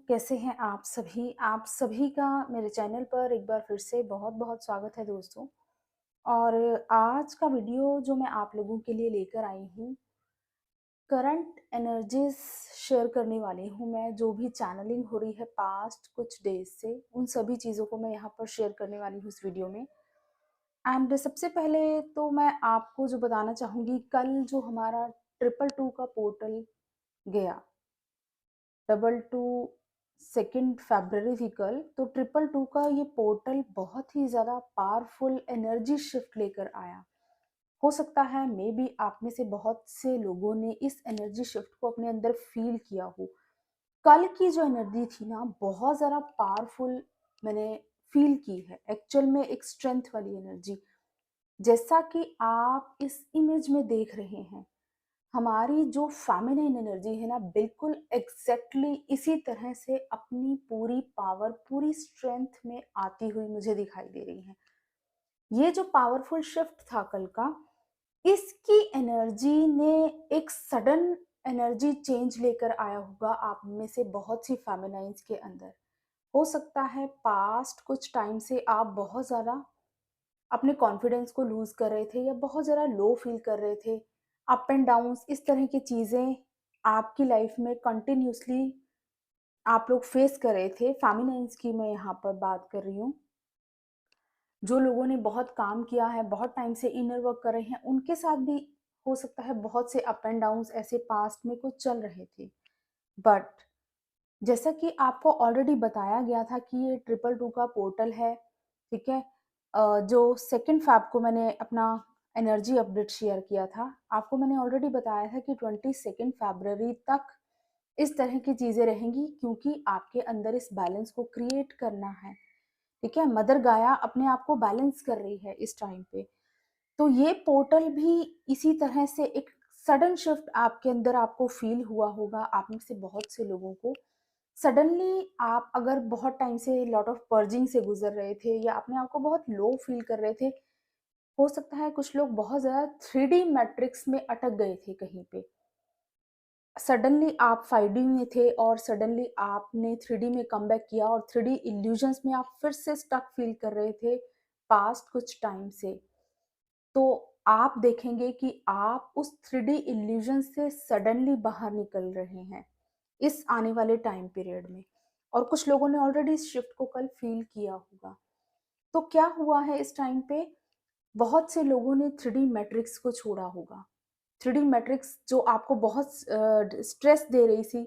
कैसे हैं आप सभी? आप सभी का मेरे चैनल पर एक बार फिर से बहुत-बहुत स्वागत है दोस्तों। और आज का वीडियो जो मैं आप लोगों के लिए लेकर आई हूँ, करंट एनर्जीज़ शेयर करने वाली हूँ मैं, जो भी चैनलिंग हो रही है पास्ट कुछ डेज़ से, उन सभी चीज़ों को मैं यहाँ पर शेयर करने वाली हूँ इस वीडियो में। एंड सबसे पहले तो मैं आपको जो बताना चाहूँगी, कल जो हमारा 222 का पोर्टल गया, 222 2 फरवरी थी कल, तो 222 का ये पोर्टल बहुत ही ज़्यादा पावरफुल एनर्जी शिफ्ट लेकर आया। हो सकता है मे बी आप में से बहुत से लोगों ने इस एनर्जी शिफ्ट को अपने अंदर फील किया हो। कल की जो एनर्जी थी ना, बहुत ज़्यादा पावरफुल मैंने फील की है। एक्चुअल में एक स्ट्रेंथ वाली एनर्जी, जैसा कि आप इस इमेज में देख रहे हैं। हमारी जो फेमिनिन एनर्जी है ना, बिल्कुल एग्जैक्टली इसी तरह से अपनी पूरी पावर, पूरी स्ट्रेंथ में आती हुई मुझे दिखाई दे रही है। ये जो पावरफुल शिफ्ट था कल का, इसकी एनर्जी ने एक सडन एनर्जी चेंज लेकर आया होगा आप में से बहुत सी फेमिनाइंस के अंदर। हो सकता है पास्ट कुछ टाइम से आप बहुत ज़्यादा अपने कॉन्फिडेंस को लूज़ कर रहे थे या बहुत ज़्यादा लो फील कर रहे थे। अप एंड डाउन्स इस तरह की चीज़ें आपकी लाइफ में कंटिन्यूअसली आप लोग फेस कर रहे थे। फेमिनाइन्स की मैं यहाँ पर बात कर रही हूँ। जो लोगों ने बहुत काम किया है, बहुत टाइम से इनर वर्क कर रहे हैं, उनके साथ भी हो सकता है बहुत से अप एंड डाउन्स ऐसे पास्ट में कुछ चल रहे थे। बट जैसा कि आपको ऑलरेडी बताया गया था कि ये 222 का पोर्टल है, ठीक है? जो 2 फ़ैब को मैंने अपना एनर्जी अपडेट शेयर किया था, आपको मैंने ऑलरेडी बताया था कि 22 फ़रवरी तक इस तरह की चीज़ें रहेंगी, क्योंकि आपके अंदर इस बैलेंस को क्रिएट करना है, ठीक है? मदर गाया अपने आप को बैलेंस कर रही है इस टाइम पे। तो ये पोर्टल भी इसी तरह से एक सडन शिफ्ट आपके अंदर आपको फ़ील हुआ होगा, आप में से बहुत से लोगों को। सडनली आप अगर बहुत टाइम से लॉट ऑफ पर्जिंग से गुज़र रहे थे या अपने आप को बहुत लो फ़ील कर रहे थे, हो सकता है कुछ लोग बहुत ज़्यादा 3D मैट्रिक्स में अटक गए थे कहीं पे। सडनली आप 5D में थे और सडनली आपने 3D में कमबैक किया और 3D इल्यूजन्स में आप फिर से स्टक फ़ील कर रहे थे पास्ट कुछ टाइम से। तो आप देखेंगे कि आप उस 3D इल्यूजन से सडनली बाहर निकल रहे हैं इस आने वाले टाइम पीरियड में। और कुछ लोगों ने ऑलरेडी इस शिफ्ट को कल फील किया होगा। तो क्या हुआ है इस टाइम पे, बहुत से लोगों ने 3D मैट्रिक्स को छोड़ा होगा। 3D मैट्रिक्स जो आपको बहुत स्ट्रेस दे रही थी,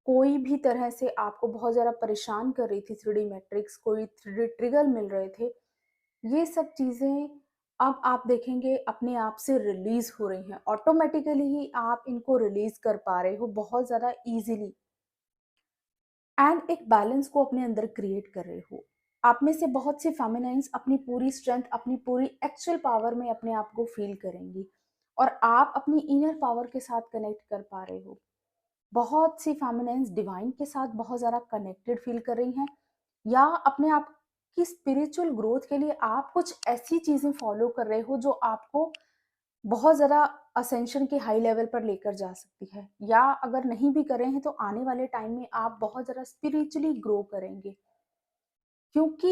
कोई भी तरह से आपको बहुत ज़्यादा परेशान कर रही थी 3D मैट्रिक्स, कोई 3D ट्रिगर मिल रहे थे, ये सब चीज़ें अब आप देखेंगे अपने आप से रिलीज़ हो रही हैं। ऑटोमैटिकली ही आप इनको रिलीज़ कर पा रहे हो बहुत ज़्यादा ईज़िली, एंड एक बैलेंस को अपने अंदर क्रिएट कर रहे हो। आप में से बहुत सी फेमिनाइन्स अपनी पूरी स्ट्रेंथ, अपनी पूरी एक्चुअल पावर में अपने आप को फ़ील करेंगी और आप अपनी इनर पावर के साथ कनेक्ट कर पा रहे हो। बहुत सी फेमिनाइन्स डिवाइन के साथ बहुत ज़्यादा कनेक्टेड फ़ील कर रही हैं, या अपने आप की स्पिरिचुअल ग्रोथ के लिए आप कुछ ऐसी चीज़ें फ़ॉलो कर रहे हो जो आपको बहुत ज़्यादा असेंशन के हाई लेवल पर लेकर जा सकती है, या अगर नहीं भी कर रहे हैं तो आने वाले टाइम में आप बहुत ज़्यादा स्पिरिचुअली ग्रो करेंगे, क्योंकि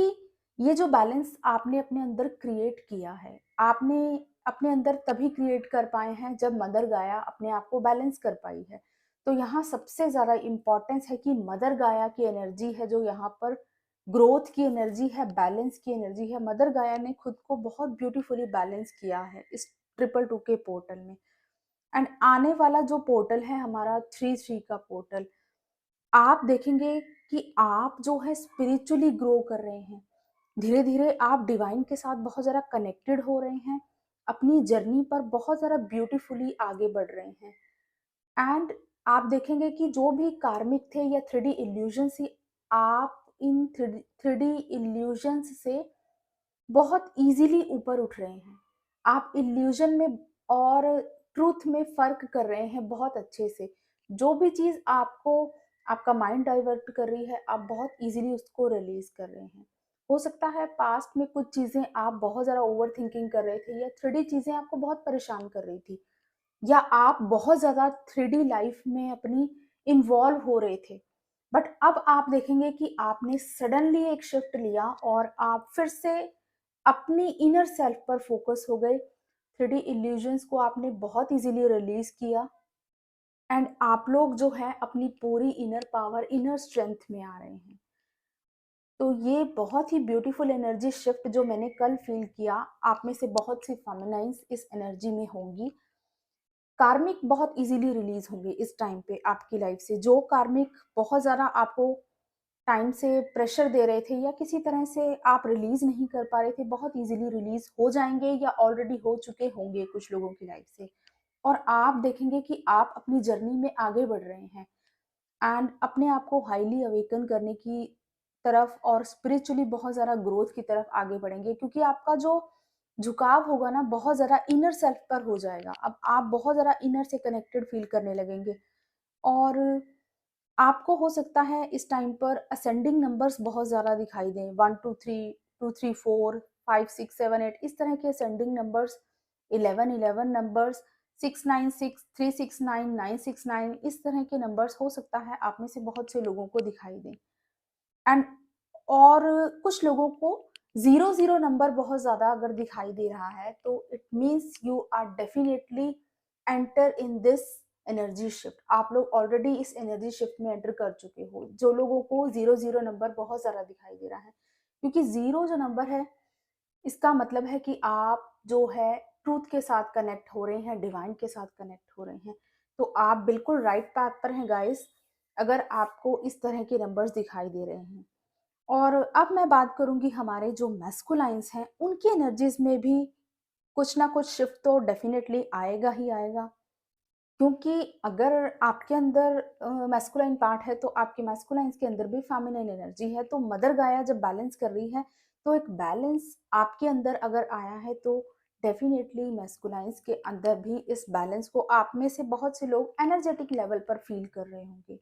ये जो बैलेंस आपने अपने अंदर क्रिएट किया है, आपने अपने अंदर तभी क्रिएट कर पाए हैं जब मदर गाया अपने आप को बैलेंस कर पाई है। तो यहाँ सबसे ज़्यादा इम्पोर्टेंस है कि मदर गाया की एनर्जी है जो यहाँ पर ग्रोथ की एनर्जी है, बैलेंस की एनर्जी है। मदर गाया ने खुद को बहुत ब्यूटीफुली बैलेंस किया है इस 222 के पोर्टल में। एंड आने वाला जो पोर्टल है हमारा 3-3 का पोर्टल, आप देखेंगे कि आप जो है स्पिरिचुअली ग्रो कर रहे हैं। धीरे-धीरे आप डिवाइन के साथ बहुत ज़्यादा कनेक्टेड हो रहे हैं। अपनी जर्नी पर बहुत ज़्यादा ब्यूटीफुली आगे बढ़ रहे हैं। एंड आप देखेंगे कि जो भी कार्मिक थे या 3D इल्यूजन्स थी, आप इन 3D इल्यूजन्स से बहुत ईज़िली ऊपर उठ रहे हैं। आप इल्यूज़न में और ट्रुथ में फ़र्क कर रहे हैं बहुत अच्छे से। जो भी चीज़ आपको आपका माइंड डाइवर्ट कर रही है, आप बहुत ईज़िली उसको रिलीज़ कर रहे हैं। हो सकता है पास्ट में कुछ चीज़ें आप बहुत ज़्यादा ओवरथिंकिंग कर रहे थे या 3D चीज़ें आपको बहुत परेशान कर रही थी, या आप बहुत ज़्यादा 3D लाइफ़ में अपनी इन्वॉल्व हो रहे थे। बट अब आप देखेंगे कि आपने सडनली एक शिफ्ट लिया और आप फिर से अपनी इनर सेल्फ पर फोकस हो गए। 3D इल्यूजन्स को आपने बहुत इजीली रिलीज किया एंड आप लोग जो है अपनी पूरी इनर पावर, इनर स्ट्रेंथ में आ रहे हैं। तो ये बहुत ही ब्यूटीफुल एनर्जी शिफ्ट जो मैंने कल फील किया, आप में से बहुत सी फेमिनाइंस इस एनर्जी में होंगी। कार्मिक बहुत इजीली रिलीज होंगे इस टाइम पे आपकी लाइफ से। जो कार्मिक बहुत ज़्यादा आपको टाइम से प्रेशर दे रहे थे या किसी तरह से आप रिलीज नहीं कर पा रहे थे, बहुत इजीली रिलीज हो जाएंगे या ऑलरेडी हो चुके होंगे कुछ लोगों की लाइफ से। और आप देखेंगे कि आप अपनी जर्नी में आगे बढ़ रहे हैं एंड अपने आप को हाईली अवेकन करने की तरफ और स्पिरिचुअली बहुत ज़्यादा ग्रोथ की तरफ आगे बढ़ेंगे, क्योंकि आपका जो झुकाव होगा ना बहुत ज़्यादा इनर सेल्फ पर हो जाएगा। अब आप बहुत ज़्यादा इनर से कनेक्टेड फील करने लगेंगे और आपको हो सकता है इस टाइम पर असेंडिंग नंबर्स बहुत ज़्यादा दिखाई दें, 1 2 3, 2 3 4, 5 6 7 8, इस तरह के असेंडिंग नंबर्स, 11 11 नंबर्स, 6 9 6, 3 6 9, 9 6 9, इस तरह के नंबर्स हो सकता है आप में से बहुत से लोगों को दिखाई दें। एंड और कुछ लोगों को 0 0 नंबर बहुत ज़्यादा अगर दिखाई दे रहा है तो it means you are definitely enter in this energy shift. आप लोग ऑलरेडी इस एनर्जी शिफ्ट में एंटर कर चुके हो। जो लोगों को 0 0 नंबर बहुत ज़्यादा दिखाई दे रहा है, क्योंकि 0 जो नंबर है इसका मतलब है कि आप जो है ट्रूथ के साथ कनेक्ट हो रहे हैं, डिवाइन के साथ कनेक्ट हो रहे हैं। तो आप बिल्कुल राइट पाथ पर हैं गाइस, अगर आपको इस तरह के नंबर्स दिखाई दे रहे हैं। और अब मैं बात करूंगी हमारे जो मैस्कुलाइंस हैं उनकी एनर्जीज में भी कुछ ना कुछ शिफ्ट तो डेफिनेटली आएगा ही आएगा। क्योंकि अगर आपके अंदर मैस्कुलाइन पार्ट है तो आपके मैस्कुलाइंस के अंदर भी फेमिनिन एनर्जी है। तो मदर गाया जब बैलेंस कर रही है तो एक बैलेंस आपके अंदर अगर आया है तो डेफिनेटली मैस्कुलाइंस के अंदर भी इस बैलेंस को आप में से बहुत से लोग एनर्जेटिक लेवल पर फील कर रहे होंगे।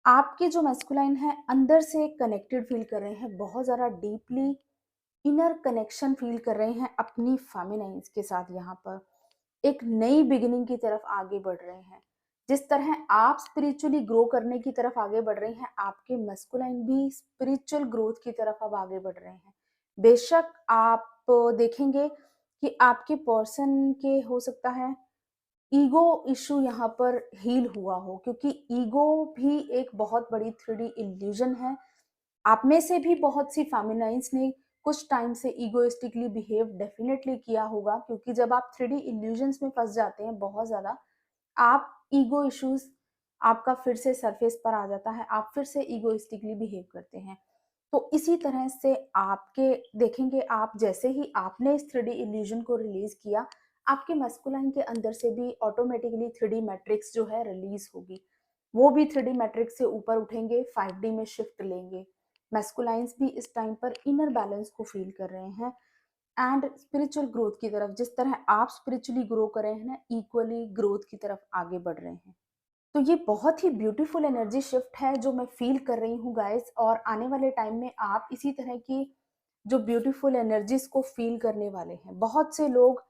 आपके जो मैस्कुलाइन है अंदर से कनेक्टेड फील कर रहे हैं, बहुत ज़्यादा डीपली इनर कनेक्शन फील कर रहे हैं अपनी फेमिनाइन्स के साथ। यहाँ पर एक नई बिगिनिंग की तरफ आगे बढ़ रहे हैं। जिस तरह आप स्पिरिचुअली ग्रो करने की तरफ आगे बढ़ रहे हैं, आपके मस्कुलाइन भी स्पिरिचुअल ग्रोथ की तरफ अब आगे बढ़ रहे हैं। बेशक आप देखेंगे कि आपके पर्सन के हो सकता है ईगो इशू यहाँ पर हील हुआ हो, क्योंकि ईगो भी एक बहुत बड़ी 3D इल्यूजन है। आप में से भी बहुत सी फेमिनाइंस ने कुछ टाइम से ईगोइस्टिकली बिहेव डेफिनेटली किया होगा, क्योंकि जब आप 3D इल्यूजन्स में फंस जाते हैं बहुत ज़्यादा, आप ईगो इश्यूज आपका फिर से सरफेस पर आ जाता है, आप फिर से ईगोइस्टिकली बिहेव करते हैं। तो इसी तरह से आपके देखेंगे, आप जैसे ही आपने इस 3D इल्यूजन को रिलीज किया, आपके मस्कुलाइन के अंदर से भी ऑटोमेटिकली 3D मैट्रिक्स जो है रिलीज होगी। वो भी 3D मैट्रिक्स से ऊपर उठेंगे, 5D में शिफ्ट लेंगे। मैस्कुलाइंस भी इस टाइम पर इनर बैलेंस को फील कर रहे हैं एंड स्पिरिचुअल ग्रोथ की तरफ, जिस तरह आप स्पिरिचुअली ग्रो कर रहे हैं ना, इक्वली ग्रोथ की तरफ आगे बढ़ रहे हैं। तो ये बहुत ही ब्यूटीफुल एनर्जी शिफ्ट है जो मैं फील कर रही हूँ गाइस। और आने वाले टाइम में आप इसी तरह की जो ब्यूटीफुल एनर्जीज को फील करने वाले हैं। बहुत से लोग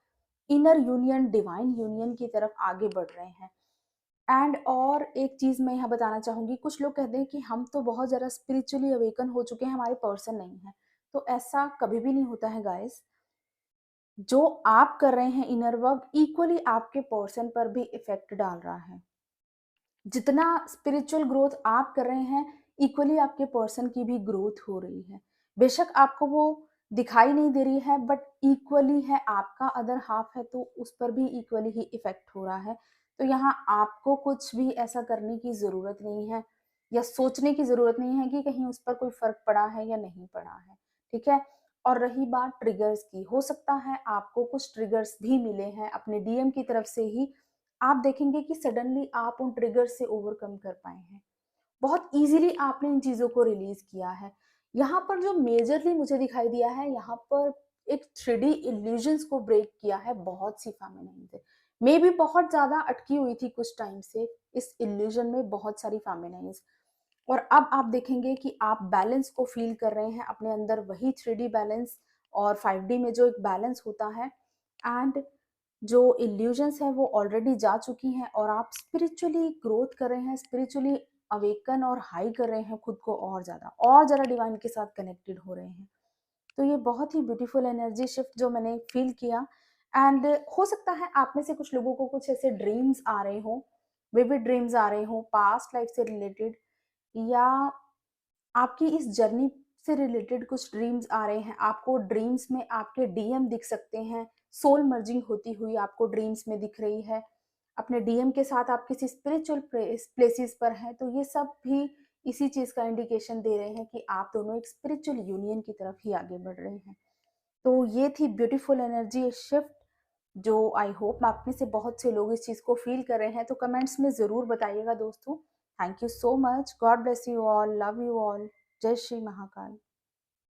इनर यूनियन, डिवाइन यूनियन की तरफ आगे बढ़ रहे हैं। एंड और एक चीज मैं यहाँ बताना चाहूंगी, कुछ लोग कहते हैं कि हम तो बहुत ज्यादा स्पिरिचुअली अवेकन हो चुके हैं, हमारे पर्सन नहीं है। तो ऐसा कभी भी नहीं होता है गाइस। जो आप कर रहे हैं इनर वर्क इक्वली आपके पर्सन पर भी इफेक्ट डाल रहा है। जितना स्पिरिचुअल ग्रोथ आप कर रहे हैं, इक्वली आपके पर्सन की भी ग्रोथ हो रही है। बेशक आपको वो दिखाई नहीं दे रही है, बट इक्वली है, आपका अदर हाफ है तो उस पर भी इक्वली ही इफेक्ट हो रहा है। तो यहाँ आपको कुछ भी ऐसा करने की ज़रूरत नहीं है या सोचने की ज़रूरत नहीं है कि कहीं उस पर कोई फ़र्क पड़ा है या नहीं पड़ा है। ठीक है। और रही बात ट्रिगर्स की, हो सकता है आपको कुछ ट्रिगर्स भी मिले हैं अपने डीएम की तरफ से ही। आप देखेंगे कि सडनली आप उन ट्रिगर से ओवरकम कर पाए हैं, बहुत इजीली आपने इन चीज़ों को रिलीज किया है। यहाँ पर जो मेजरली मुझे दिखाई दिया है, यहाँ पर एक 3D इल्यूजन्स को ब्रेक किया है बहुत सी फेमिनाइन से। मे भी बहुत ज़्यादा अटकी हुई थी कुछ टाइम से इस इल्यूजन में बहुत सारी फेमिनाइंस। और अब आप देखेंगे कि आप बैलेंस को फील कर रहे हैं अपने अंदर, वही 3D बैलेंस और 5D में जो एक बैलेंस होता है। एंड जो इल्यूजन्स है वो ऑलरेडी जा चुकी हैं और आप स्पिरिचुअली ग्रोथ कर रहे हैं, स्पिरिचुअली अवेकन और हाई कर रहे हैं खुद को और ज़्यादा डिवाइन के साथ कनेक्टेड हो रहे हैं। तो ये बहुत ही ब्यूटीफुल एनर्जी शिफ्ट जो मैंने फील किया। एंड हो सकता है आप में से कुछ लोगों को कुछ ऐसे ड्रीम्स आ रहे हो, विविड ड्रीम्स आ रहे हो पास्ट लाइफ से रिलेटेड, या आपकी इस जर्नी से रिलेटेड कुछ ड्रीम्स आ रहे हैं। आपको ड्रीम्स में आपके डीएम दिख सकते हैं, सोल मर्जिंग होती हुई आपको ड्रीम्स में दिख रही है। अपने डीएम के साथ आप किसी स्पिरिचुअल प्लेसेस पर हैं, तो ये सब भी इसी चीज़ का इंडिकेशन दे रहे हैं कि आप दोनों एक स्पिरिचुअल यूनियन की तरफ ही आगे बढ़ रहे हैं। तो ये थी ब्यूटीफुल एनर्जी शिफ्ट, जो आई होप आप में से बहुत से लोग इस चीज़ को फील कर रहे हैं। तो कमेंट्स में ज़रूर बताइएगा दोस्तों। Thank you so much, God bless you all, love you all, जय श्री महाकाल।